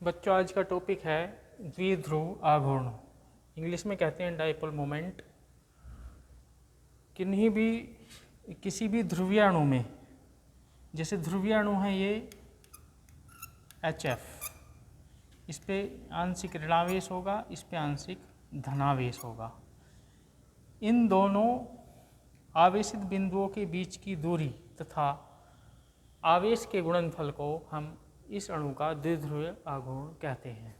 बच्चों, आज का टॉपिक है द्विध्रुव आघूर्ण। इंग्लिश में कहते हैं डाइपोल मोमेंट। किसी भी ध्रुवीय अणु में, जैसे ध्रुवीय अणु है ये HF, इस पे आंशिक ऋणावेश होगा, इस पे आंशिक धनावेश होगा। इन दोनों आवेशित बिंदुओं के बीच की दूरी तथा आवेश के गुणनफल को हम इस अणु का द्विध्रुवीय आघूर्ण कहते हैं।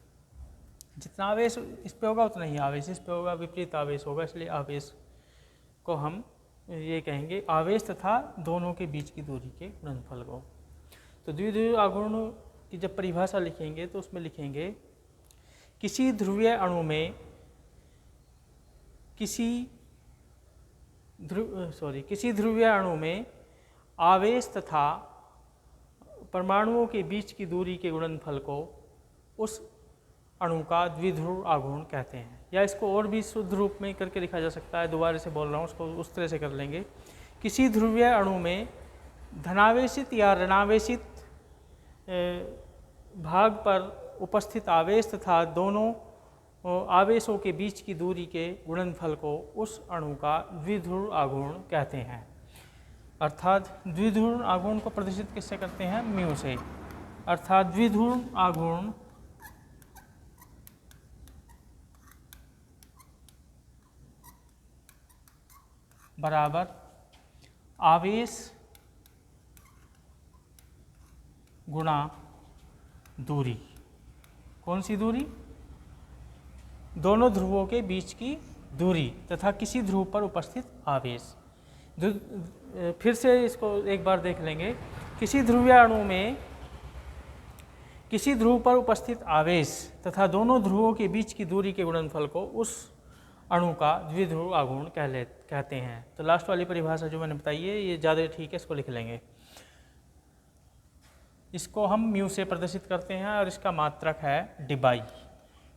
जितना आवेश इस पे होगा उतना ही आवेश इस पे होगा, विपरीत आवेश होगा, इसलिए आवेश को हम ये कहेंगे आवेश तथा दोनों के बीच की दूरी के गुणनफल को। तो द्विध्रुवीय आघूर्ण की जब परिभाषा लिखेंगे तो उसमें लिखेंगे किसी ध्रुवीय अणु में किसी ध्रुवीय अणु में आवेश तथा परमाणुओं के बीच की दूरी के गुणनफल को उस अणु का द्विध्रुव आघूर्ण कहते हैं। या इसको और भी शुद्ध रूप में करके लिखा जा सकता है, दोबारा से बोल रहा हूँ, उसको उस तरह से कर लेंगे। किसी ध्रुवीय अणु में धनावेशित या ऋणावेशित भाग पर उपस्थित आवेश तथा दोनों आवेशों के बीच की दूरी के गुणनफल को उस अणु का द्विध्रुव आघूर्ण कहते हैं। अर्थात द्विध्रुव आघूर्ण को प्रदर्शित किससे करते हैं? म्यू से। अर्थात द्विध्रुव आघूर्ण बराबर आवेश गुणा दूरी। कौन सी दूरी? दोनों ध्रुवों के बीच की दूरी तथा किसी ध्रुव पर उपस्थित आवेश। फिर से इसको एक बार देख लेंगे। किसी ध्रुवीय अणु में किसी ध्रुव पर उपस्थित आवेश तथा दोनों ध्रुवों के बीच की दूरी के गुणनफल को उस अणु का द्विध्रुव आघूर्ण कहते हैं। तो लास्ट वाली परिभाषा जो मैंने बताई है ये ज़्यादा ठीक है, इसको लिख लेंगे। इसको हम म्यू से प्रदर्शित करते हैं और इसका मात्रक है डिबाई।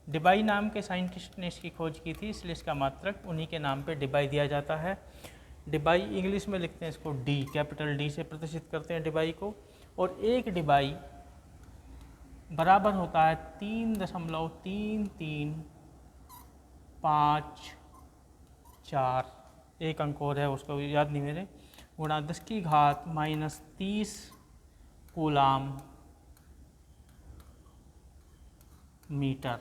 डिबाई नाम के साइंटिस्ट ने इसकी खोज की थी, इसलिए इसका मात्रक उन्हीं के नाम पे डिबाई दिया जाता है। डिबाई इंग्लिश में लिखते हैं इसको डी, कैपिटल डी से प्रदर्शित करते हैं डिबाई को। और एक डिबाई बराबर होता है 3.335, एक अंक और है उसको याद नहीं मेरे, गुणा 10 की घात -30 कूलाम मीटर।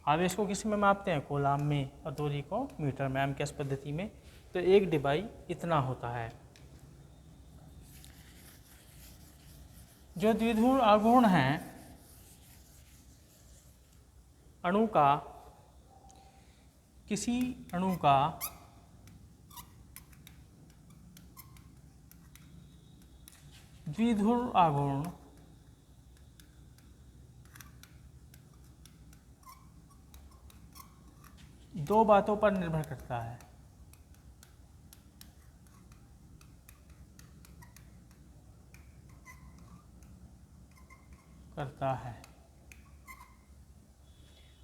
आवेश को किस में मापते हैं? कूलाम में, और दूरी को मीटर में, एमकेएस पद्धति में। तो एक डिबाई इतना होता है। जो द्विध्रुव आघूर्ण है किसी अणु का द्विध्रुव आघूर्ण दो बातों पर निर्भर करता है।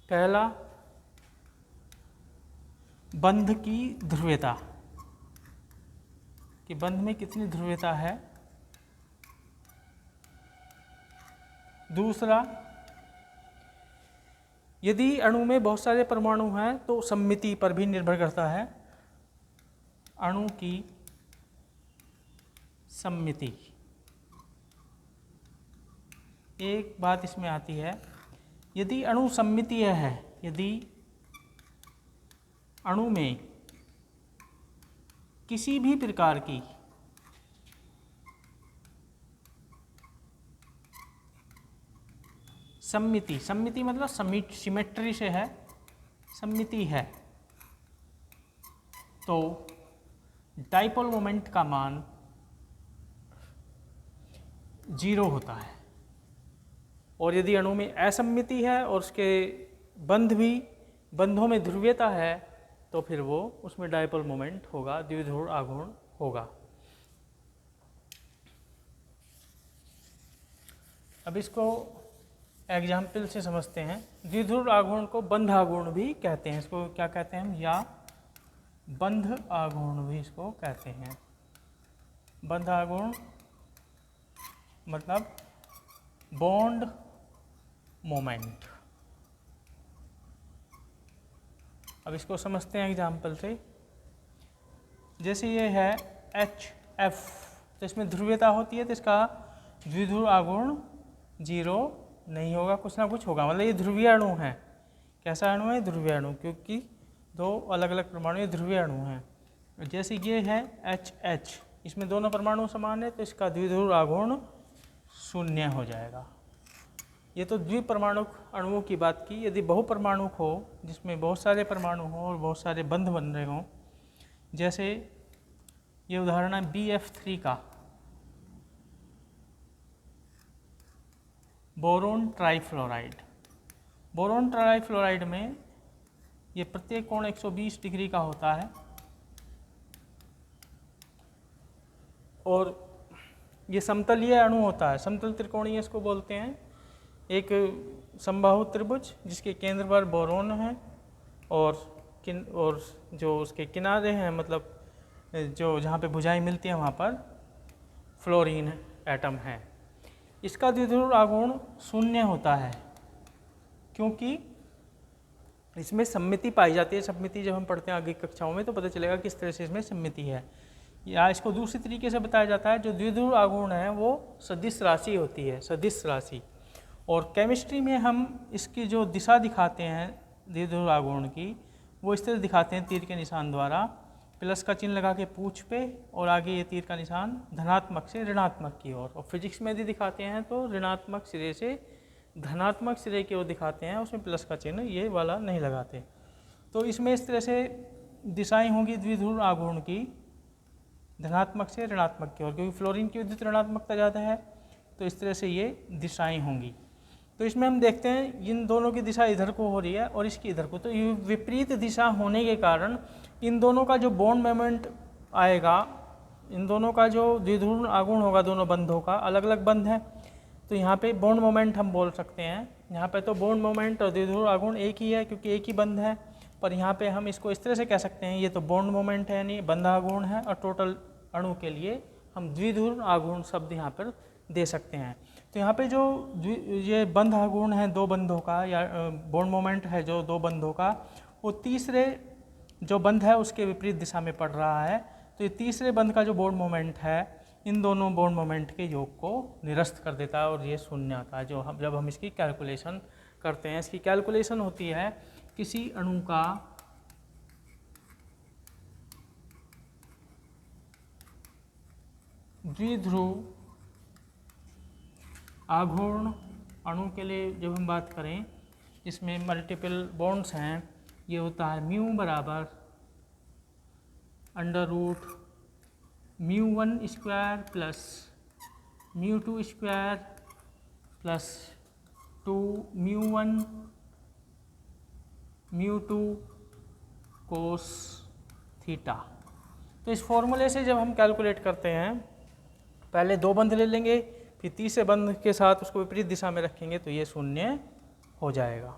पहला, बंध की ध्रुवीयता, कि बंध में कितनी ध्रुवीयता है। दूसरा, यदि अणु में बहुत सारे परमाणु हैं तो सममिति पर भी निर्भर करता है। अणु की सममिति, एक बात इसमें आती है, यदि अणु सममितीय है, यदि अणु में किसी भी प्रकार की सममिति मतलब सिमेट्री से है, सममिति है, तो डाइपोल मोमेंट का मान 0 होता है। और यदि अणु में असममिति है और उसके बंधों में ध्रुवीयता है तो फिर वो उसमें डाइपोल मोमेंट होगा, द्विध्रुव आघूर्ण होगा। अब इसको एग्जाम्पल से समझते हैं। द्विध्रुव आघूर्ण को बंध आघूर्ण भी कहते हैं। इसको क्या कहते हैं हम? या बंध आघूर्ण भी इसको कहते हैं। बंध आघूर्ण मतलब बॉन्ड मोमेंट। अब इसको समझते हैं एग्जाम्पल से। जैसे ये है HF, तो इसमें ध्रुवीयता होती है, तो इसका द्विध्रुव आघूर्ण 0 नहीं होगा, कुछ ना कुछ होगा, मतलब ये ध्रुवीय अणु है। कैसा अणु है? ध्रुवीय अणु, क्योंकि दो अलग अलग परमाणु ये ध्रुवीय अणु हैं। जैसे ये है HH, इसमें दोनों परमाणु समान है, तो इसका द्विध्रुव आघूर्ण 0 हो जाएगा। ये तो द्विपरमाणु अणुओं की बात की। यदि बहुपरमाणु हो, जिसमें बहुत सारे परमाणु हों और बहुत सारे बंध बन रहे हों, जैसे ये उदाहरण है BF3 का, बोरोन ट्राइफ्लोराइड। बोरोन ट्राइफ्लोराइड में ये प्रत्येक कोण 120 डिग्री का होता है और ये समतलीय अणु होता है, समतल त्रिकोणीय इसको बोलते हैं। एक समबाहु त्रिभुज जिसके केंद्र पर बोरोन है और जो उसके किनारे हैं, मतलब जो जहाँ पे भुजाएं मिलती हैं वहाँ पर फ्लोरीन एटम है। इसका द्विध्रुव आघूर्ण 0 होता है, क्योंकि इसमें सममिति पाई जाती है। सममिति जब हम पढ़ते हैं आगे कक्षाओं में तो पता चलेगा किस तरह से इसमें सममिति है। या इसको दूसरी तरीके से बताया जाता है, जो द्विध्रुव आघूर्ण है वो सदिश राशि होती है, सदिश राशि। और केमिस्ट्री में हम इसकी जो दिशा दिखाते हैं द्विध्रुव आघूर्ण की, वो इस तरह दिखाते हैं तीर के निशान द्वारा, प्लस का चिन्ह लगा के पूंछ पे, और आगे ये तीर का निशान धनात्मक से ऋणात्मक की ओर। और फिजिक्स में यदि दिखाते हैं तो ऋणात्मक सिरे से धनात्मक सिरे की ओर दिखाते हैं, उसमें प्लस का चिन्ह ये वाला नहीं लगाते। तो इसमें इस तरह से दिशाएं होंगी द्विध्रुव आघूर्ण की, धनात्मक से ऋणात्मक की ओर, क्योंकि फ्लोरीन की विद्युत ऋणात्मकता ज़्यादा है, तो इस तरह से ये दिशाएं होंगी। तो इसमें हम देखते हैं इन दोनों की दिशा इधर को हो रही है और इसकी इधर को, तो ये विपरीत दिशा होने के कारण इन दोनों का जो बॉन्ड मोमेंट आएगा, इन दोनों का जो द्विध्रुव आघूर्ण होगा, दोनों बंधों का अलग अलग बंध है, तो यहाँ पे बॉन्ड मोमेंट हम बोल सकते हैं। यहाँ पे तो बॉन्ड मोमेंट और द्विध्रुव आघूर्ण एक ही है, क्योंकि एक ही बंध है, पर यहाँ पे हम इसको इस तरह से कह सकते हैं, ये तो बॉन्ड मोमेंट है यानी बंध आघूर्ण है, और टोटल अणु के लिए हम द्विध्रुव आघूर्ण शब्द यहाँ पर दे सकते हैं। तो यहाँ पे जो ये बंध आघूर्ण है दो बंधों का, या बॉन्ड मोमेंट है जो दो बंधों का, वो तीसरे जो बंध है उसके विपरीत दिशा में पड़ रहा है। तो ये तीसरे बंध का जो बॉन्ड मोमेंट है इन दोनों बॉन्ड मोमेंट के योग को निरस्त कर देता है और ये शून्य आता है। जो हम जब हम इसकी कैलकुलेशन करते हैं, इसकी कैलकुलेशन होती है किसी अणु का द्विध्रुव आघूर्ण अणु के लिए जब हम बात करें, इसमें मल्टीपल बॉन्ड्स हैं, ये होता है म्यू बराबर under root μ1 square plus μ2 square plus 2 μ1 μ2 cos theta. तो इस फॉर्मूले से जब हम कैलकुलेट करते हैं, पहले दो बंध ले लेंगे, फिर तीसरे बंध के साथ उसको विपरीत दिशा में रखेंगे, तो ये शून्य हो जाएगा।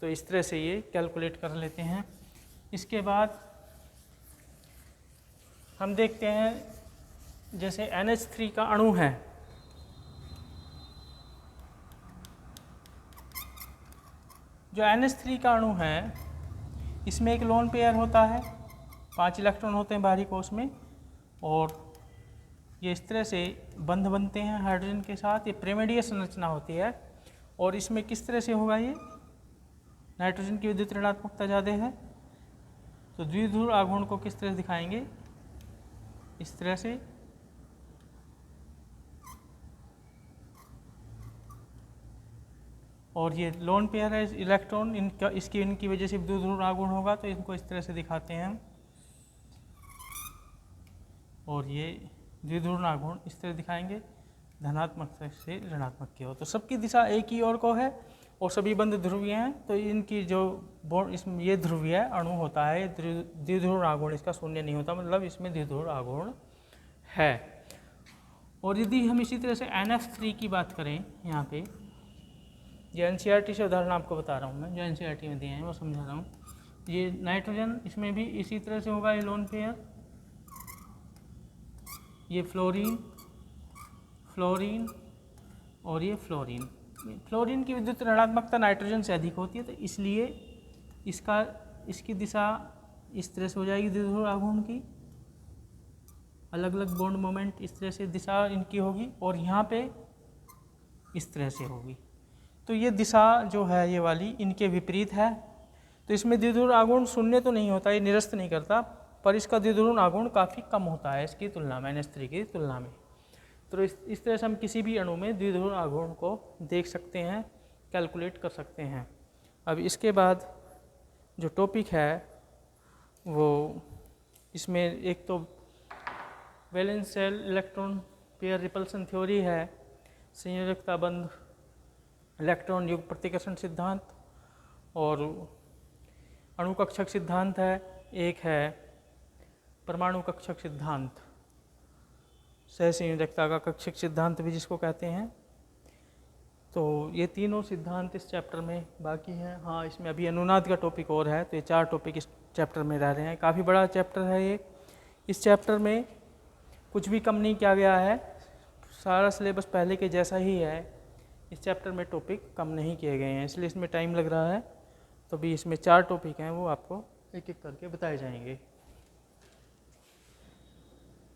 तो इस तरह से ये कैलकुलेट कर लेते हैं। इसके बाद हम देखते हैं जैसे NH3 का अणु है, जो NH3 का अणु है इसमें एक लोन पेयर होता है, 5 इलेक्ट्रॉन होते हैं बाहरी कोश में, और ये इस तरह से बंध बनते हैं हाइड्रोजन के साथ। ये पिरामिडीय संरचना होती है, और इसमें किस तरह से होगा, ये नाइट्रोजन की विद्युत ऋणात्मकता ज़्यादा है, तो द्विध्रुव आघूर्ण को किस तरह से दिखाएंगे, इस तरह से। और ये लोन पेयर है इलेक्ट्रॉन, इनकी वजह से द्विध्रुव आघूर्ण होगा, तो इनको इस तरह से दिखाते हैं हम। और ये द्विध्रुव आघूर्ण इस तरह दिखाएंगे, धनात्मक से ऋणात्मक की ओर। तो सबकी दिशा एक ही ओर को है और सभी बंध ध्रुवीय हैं, तो इनकी जो इसमें ये ध्रुवीय अणु होता है, द्विध्रुव आघूर्ण इसका शून्य नहीं होता, मतलब इसमें द्विध्रुव आघूर्ण है। और यदि हम इसी तरह से NF3 की बात करें, यहाँ पे ये NCERT से उदाहरण आपको बता रहा हूँ मैं, जो NCERT में दिए हैं वो समझा रहा हूँ। ये नाइट्रोजन, इसमें भी इसी तरह से होगा, ये लोन पेयर, ये फ्लोरीन और ये फ्लोरीन। फ्लोरीन की विद्युत ऋणात्मकता नाइट्रोजन से अधिक होती है, तो इसलिए इसकी दिशा इस तरह से हो जाएगी, द्विध्रुव आघूर्ण की अलग अलग बॉन्ड मोमेंट इस तरह से दिशा इनकी होगी, और यहाँ पे इस तरह से होगी। तो ये दिशा जो है ये वाली इनके विपरीत है। तो इसमें द्विध्रुव आघूर्ण शून्य तो नहीं होता, ये निरस्त नहीं करता, पर इसका द्विध्रुव आघूर्ण काफ़ी कम होता है इसकी तुलना में, NH3 की तुलना में। तो इस तरह से हम किसी भी अणु में द्विध्रुव आघूर्ण को देख सकते हैं, कैलकुलेट कर सकते हैं। अब इसके बाद जो टॉपिक है वो इसमें एक तो valence shell electron pair repulsion theory है, संयोजकता बंध इलेक्ट्रॉन युग प्रतिकर्षण सिद्धांत, और अणु कक्षक सिद्धांत है, एक है परमाणु कक्षक सिद्धांत, सहसंयोजकता का कक्षक सिद्धांत भी जिसको कहते हैं। तो ये तीनों सिद्धांत इस चैप्टर में बाकी हैं। हाँ, इसमें अभी अनुनाद का टॉपिक और है, तो ये 4 टॉपिक इस चैप्टर में रह रहे हैं। काफ़ी बड़ा चैप्टर है ये। इस चैप्टर में कुछ भी कम नहीं किया गया है, सारा सिलेबस पहले के जैसा ही है। इस चैप्टर में टॉपिक कम नहीं किए गए हैं, इसलिए इसमें टाइम लग रहा है। तो भी इसमें 4 टॉपिक हैं, वो आपको एक एक करके बताए जाएंगे।